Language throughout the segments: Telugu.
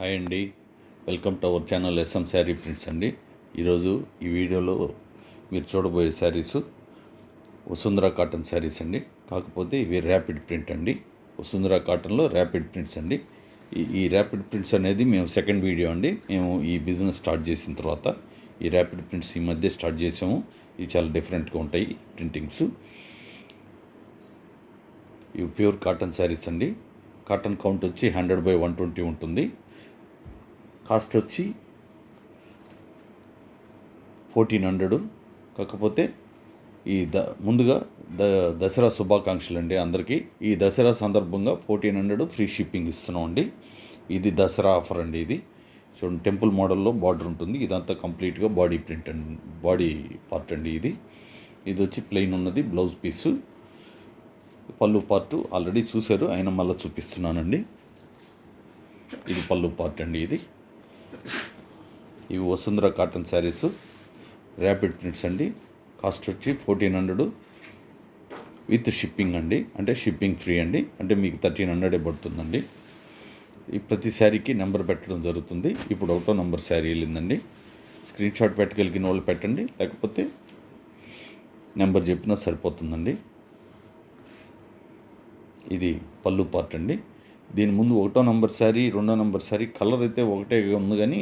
హాయ్ అండి, welcome to our channel S M sari prints అండి. ఈరోజు ఈ వీడియోలో మీరు చూడబోయే శారీస్ వసుంధర కాటన్ శారీస్ అండి. కాకపోతే ఇవి ర్యాపిడ్ ప్రింట్ అండి. వసుంధర కాటన్లో ర్యాపిడ్ ప్రింట్స్ అండి. ఈ ర్యాపిడ్ ప్రింట్స్ అనేది మేము సెకండ్ వీడియో అండి. మేము ఈ బిజినెస్ స్టార్ట్ చేసిన తర్వాత ఈ ర్యాపిడ్ ప్రింట్స్ ఈ మధ్య స్టార్ట్ చేసాము. ఇవి చాలా డిఫరెంట్గా ఉంటాయి ప్రింటింగ్స్. ఇవి ప్యూర్ కాటన్ శారీస్ అండి. కాటన్ కౌంట్ వచ్చి 100/120 ఉంటుంది. కాస్ట్ వచ్చి 1400. కాకపోతే ఈ ముందుగా దసరా శుభాకాంక్షలు అండి అందరికీ. ఈ దసరా సందర్భంగా 1400 ఫ్రీ షిప్పింగ్ ఇస్తున్నాం అండి. ఇది దసరా ఆఫర్ అండి. ఇది చూడండి, టెంపుల్ మోడల్లో బార్డర్ ఉంటుంది. ఇదంతా కంప్లీట్గా బాడీ ప్రింట్ అండి, బాడీ పార్ట్ అండి. ఇది వచ్చి ప్లెయిన్ ఉన్నది బ్లౌజ్ పీసు. పళ్ళు పార్టు ఆల్రెడీ చూశారు, అయినా మళ్ళీ చూపిస్తున్నానండి. ఇది పళ్ళు పార్ట్ అండి. ఇవి Vasundhara cotton saris rapid prints అండి. కాస్ట్ వచ్చి 1400 విత్ షిప్పింగ్ అండి. అంటే షిప్పింగ్ ఫ్రీ అండి. అంటే మీకు 1300 పడుతుందండి. ఈ ప్రతి శారీకి నెంబర్ పెట్టడం జరుగుతుంది. ఇప్పుడు ఒకటో నెంబర్ శారీ వెళ్ళిందండి. స్క్రీన్ షాట్ పెట్టగలిగిన వాళ్ళు పెట్టండి, లేకపోతే నెంబర్ చెప్పినా సరిపోతుందండి. ఇది పళ్ళు పార్ట్ అండి. దీని ముందు ఒకటో నెంబర్ శారీ, రెండో నెంబర్ శారీ కలర్ అయితే ఒకటే ఉంది, కానీ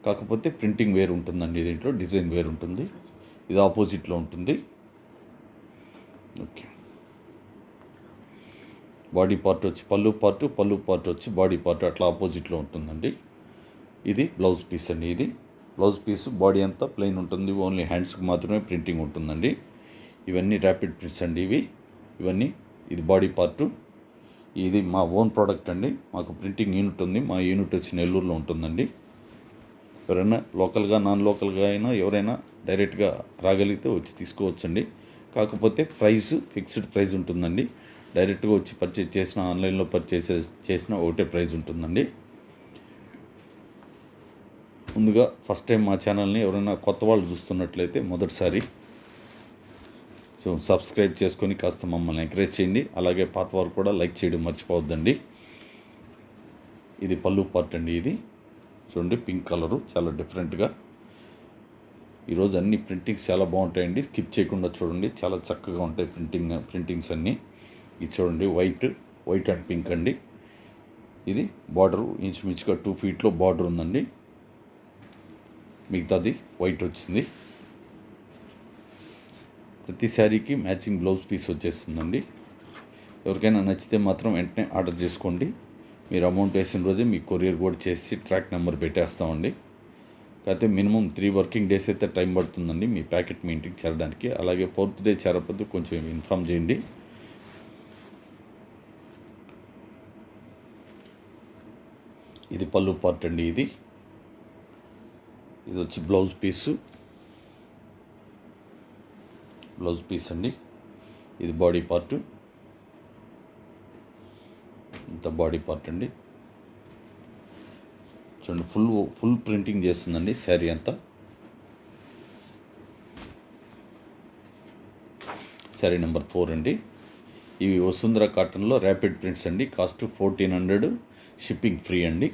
కాకపోతే ప్రింటింగ్ వేరు ఉంటుందండి. దీంట్లో డిజైన్ వేరు ఉంటుంది. ఇది ఆపోజిట్లో ఉంటుంది. ఓకే, బాడీ పార్ట్ వచ్చి పళ్ళు పార్ట్ వచ్చి బాడీ పార్ట్ అట్లా ఆపోజిట్లో ఉంటుందండి. ఇది బ్లౌజ్ పీస్ అండి. ఇది బ్లౌజ్ పీస్, బాడీ అంతా ప్లెయిన్ ఉంటుంది. ఓన్లీ హ్యాండ్స్కి మాత్రమే ప్రింటింగ్ ఉంటుందండి. ఇవన్నీ ర్యాపిడ్ ప్రింట్స్ అండి. ఇవన్నీ ఇది బాడీ పార్టు. ఇది మా ఓన్ ప్రోడక్ట్ అండి. మాకు ప్రింటింగ్ యూనిట్ ఉంది. మా యూనిట్ వచ్చి నెల్లూరులో ఉంటుందండి. ఎవరైనా లోకల్గా నాన్ లోకల్గా అయినా ఎవరైనా డైరెక్ట్గా రాగలిగితే వచ్చి తీసుకోవచ్చండి. కాకపోతే ప్రైస్ ఫిక్స్డ్ ప్రైస్ ఉంటుందండి. డైరెక్ట్గా వచ్చి పర్చేజ్ చేసిన, ఆన్లైన్లో పర్చేస్ చేసిన ఒకటే ప్రైస్ ఉంటుందండి. ముందుగా ఫస్ట్ టైం మా ఛానల్ని ఎవరైనా కొత్త వాళ్ళు చూస్తున్నట్లయితే మొదటిసారి సబ్స్క్రైబ్ చేసుకొని కాస్త మమ్మల్ని ఎంకరేజ్ చేయండి. అలాగే పాత వారు కూడా లైక్ చేయడం మర్చిపోవద్దండి. ఇది పళ్ళు పార్ట్ అండి. ఇది చూడండి, పింక్ కలరు, చాలా డిఫరెంట్గా. ఈరోజు అన్ని ప్రింటింగ్స్ చాలా బాగుంటాయండి. స్కిప్ చేయకుండా చూడండి, చాలా చక్కగా ఉంటాయి ప్రింటింగ్స్ అన్నీ. ఇది చూడండి, వైట్ అండ్ పింక్ అండి. ఇది బార్డరు ఇంచుమించుగా 2 feet బార్డర్ ఉందండి. మిగతాది వైట్ వచ్చింది. ప్రతి శారీకి మ్యాచింగ్ బ్లౌజ్ పీస్ వచ్చేస్తుందండి. ఎవరికైనా నచ్చితే మాత్రం వెంటనే ఆర్డర్ చేసుకోండి. మీరు అమౌంట్ వేసిన రోజే మీకు కొరియర్ కూడా చేసి ట్రాక్ నెంబర్ పెట్టేస్తామండి. కాకపోతే మినిమం 3 working days అయితే టైం పడుతుందండి మీ ప్యాకెట్ మీ ఇంటికి చేరడానికి. అలాగే 4th day చేరకపోతే కొంచెం ఇన్ఫామ్ చేయండి. ఇది పళ్ళు పార్ట్ అండి. ఇది వచ్చి బ్లౌజ్ పీస్ అండి. ఇది బాడీ పార్ట్. ఇంత బాడీ పార్ట్ అండి. చూడండి, ఫుల్ ప్రింటింగ్ చేస్తుందండి శారీ అంతా. శారీ నెంబర్ 4 అండి. ఇవి వసుంధర కాటన్లో ర్యాపిడ్ ప్రింట్స్ అండి. కాస్ట్ 1400, షిప్పింగ్ ఫ్రీ అండి.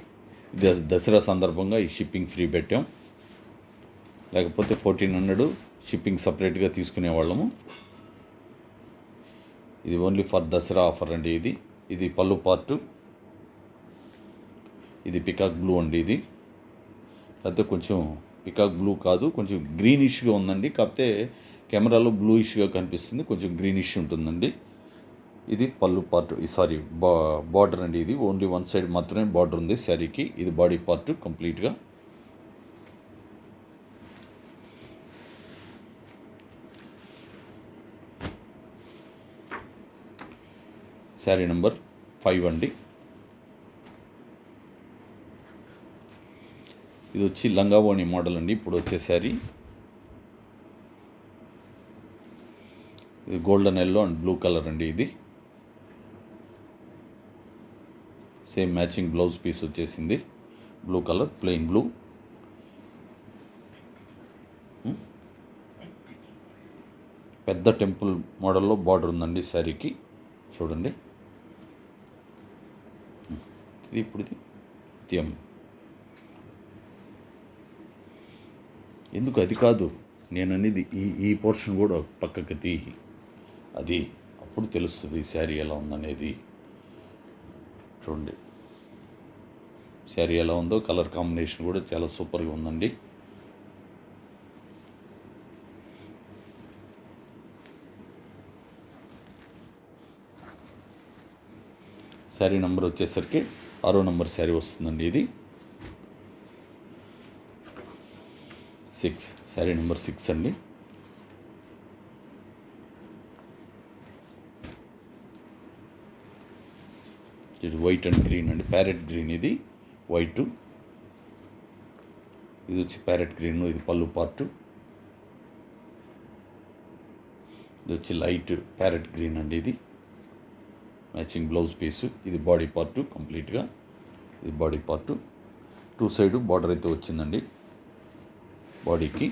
ఇది దసరా సందర్భంగా ఈ షిప్పింగ్ ఫ్రీ పెట్టాం. లేకపోతే 1400 షిప్పింగ్ సపరేట్గా తీసుకునేవాళ్ళము. ఇది ఓన్లీ ఫర్ దసరా ఆఫర్ అండి. ఇది పళ్ళు పార్టు. ఇది పికాక్ బ్లూ అండి. ఇది అయితే కొంచెం పికాక్ బ్లూ కాదు, కొంచెం గ్రీనిష్గా ఉందండి. కాకపోతే కెమెరాలో బ్లూయిష్గా కనిపిస్తుంది, కొంచెం గ్రీనిష్ ఉంటుందండి. ఇది పళ్ళు పార్ట్, బార్డర్ అండి. ఇది ఓన్లీ వన్ సైడ్ మాత్రమే బార్డర్ ఉంది శారీకి. ఇది బాడీ పార్ట్ కంప్లీట్గా. శారీ నెంబర్ 5 అండి. ఇది వచ్చి లంగావోణి మోడల్ అండి. ఇప్పుడు వచ్చే శారీ ఇది golden yellow and blue colour అండి. ఇది సేమ్ మ్యాచింగ్ బ్లౌజ్ పీస్ వచ్చేసింది. Blue colour, plain blue. పెద్ద టెంపుల్ మోడల్లో బార్డర్ ఉందండి శారీకి. చూడండి, ఇది త్యం ఎందుకు అది కాదు నేను అనేది, ఈ పోర్షన్ కూడా పక్కకి తీ, అది అప్పుడు తెలుస్తుంది శారీ ఎలా ఉందనేది. చూడండి శారీ ఎలా ఉందో, కలర్ కాంబినేషన్ కూడా చాలా సూపర్గా ఉందండి. శారీ నెంబర్ వచ్చేసరికి 6వ నెంబర్ శారీ వస్తుందండి. ఇది 6, శారీ నెంబర్ 6 అండి. ఇది వైట్ అండ్ గ్రీన్ అండి, ప్యారెట్ గ్రీన్. ఇది వైటు, ఇది వచ్చి ప్యారెట్ గ్రీన్. ఇది పళ్ళు పార్టు, ఇది వచ్చి లైట్ ప్యారెట్ గ్రీన్ అండి. ఇది మ్యాచింగ్ బ్లౌజ్ పీసు. ఇది బాడీ పార్టు కంప్లీట్గా. ఇది బాడీ పార్టు, 2 సైడ్ బార్డర్ అయితే వచ్చిందండి బాడీకి.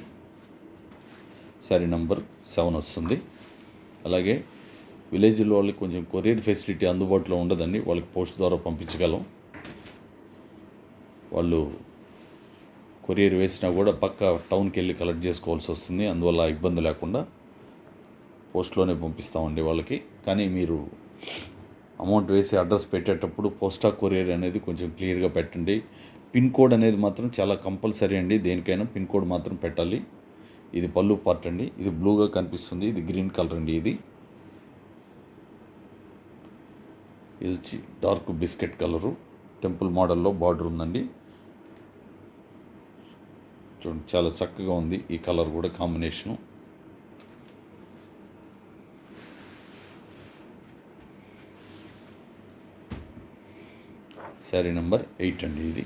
శారీ నెంబర్ 7 వస్తుంది. అలాగే విలేజ్లో వాళ్ళకి కొంచెం కొరియర్ ఫెసిలిటీ అందుబాటులో ఉండదండి, వాళ్ళకి పోస్ట్ ద్వారా పంపించగలం. వాళ్ళు కొరియర్ వేసినా కూడా పక్క టౌన్కి వెళ్ళి కలెక్ట్ చేసుకోవాల్సి వస్తుంది. అందువల్ల ఇబ్బంది లేకుండా పోస్ట్లోనే పంపిస్తామండి వాళ్ళకి. కానీ మీరు అమౌంట్ వేసి అడ్రస్ పెట్టేటప్పుడు పోస్టా కొరియర్ అనేది కొంచెం క్లియర్గా పెట్టండి. పిన్ కోడ్ అనేది మాత్రం చాలా కంపల్సరీ అండి, దేనికైనా పిన్ కోడ్ మాత్రం పెట్టాలి. ఇది పళ్ళు పార్ట్ అండి. ఇది బ్లూగా కనిపిస్తుంది, ఇది గ్రీన్ కలర్ అండి. ఇది వచ్చి డార్క్ బిస్కెట్ కలరు, టెంపుల్ మోడల్లో బార్డర్ ఉందండి. చూడండి చాలా చక్కగా ఉంది ఈ కలర్ కూడా, కాంబినేషను. శారీ నెంబర్ 8 అండి.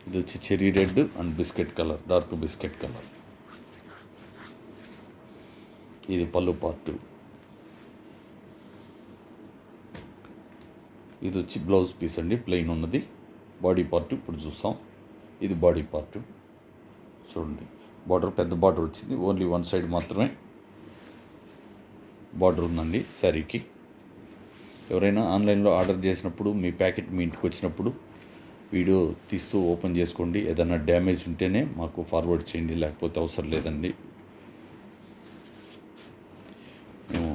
ఇది వచ్చి cherry red and biscuit colour, dark biscuit colour. ఇది పళ్ళు పార్టు. ఇది వచ్చి బ్లౌజ్ పీస్ అండి, ప్లెయిన్ ఉన్నది. బాడీ పార్ట్ ఇప్పుడు చూస్తాం. ఇది బాడీ పార్ట్. చూడండి బార్డర్ పెద్ద బార్డర్ వచ్చింది, ఓన్లీ 1 సైడ్ మాత్రమే బార్డర్ ఉందండి శారీకి. ఎవరైనా ఆన్లైన్లో ఆర్డర్ చేసినప్పుడు మీ ప్యాకెట్ మీ ఇంటికి వచ్చినప్పుడు వీడియో తీస్తూ ఓపెన్ చేసుకోండి. ఏదైనా డ్యామేజ్ ఉంటేనే మాకు ఫార్వర్డ్ చేయండి, లేకపోతే అవసరం లేదండి. మేము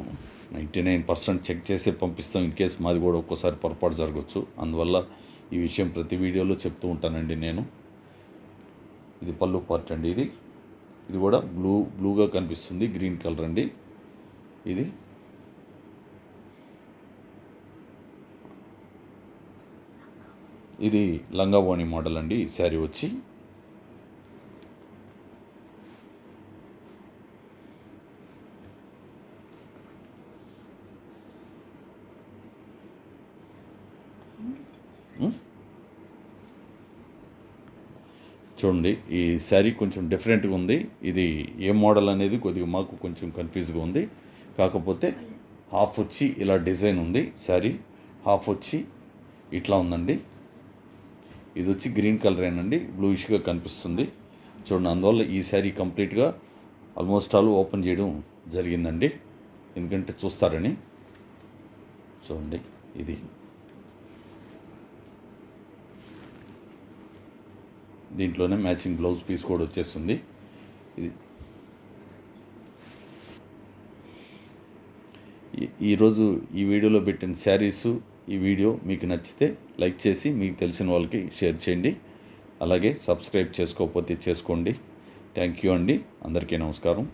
99% చెక్ చేసి పంపిస్తాం. ఇన్ కేసు మాది కూడా ఒక్కోసారి పొరపాటు జరగవచ్చు, అందువల్ల ఈ విషయం ప్రతి వీడియోలో చెప్తూ ఉంటానండి నేను. ఇది పళ్ళు పార్ట్ అండి. ఇది కూడా బ్లూగా కనిపిస్తుంది, గ్రీన్ కలర్ అండి. ఇది లంగావోణి మోడల్ అండి. ఈ శారీ వచ్చి చూడండి, ఈ శారీ కొంచెం డిఫరెంట్గా ఉంది. ఇది ఏ మోడల్ అనేది కొద్దిగా మాకు కొంచెం కన్ఫ్యూజ్గా ఉంది. కాకపోతే హాఫ్ వచ్చి ఇలా డిజైన్ ఉంది శారీ, హాఫ్ వచ్చి ఇట్లా ఉందండి. ఇది వచ్చి గ్రీన్ కలరేనండి, బ్లూయిష్గా కనిపిస్తుంది. చూడండి, అందువల్ల ఈ శారీ కంప్లీట్గా ఆల్మోస్ట్ ఆల్ ఓపెన్ చేయడం జరిగిందండి, ఎందుకంటే చూస్తారని. చూడండి, ఇది దీంట్లోనే మ్యాచింగ్ బ్లౌజ్ పీస్ కూడా వచ్చేస్తుంది. ఇది ఈరోజు ఈ వీడియోలో పెట్టిన శారీసు, ఈ వీడియో మీకు నచ్చితే లైక్ చేసి మీకు తెలిసిన వాళ్ళకి షేర్ చేయండి. అలాగే సబ్స్క్రైబ్ చేసుకోకపోతే చేసుకోండి. థ్యాంక్ యూ అండి. అందరికీ నమస్కారం.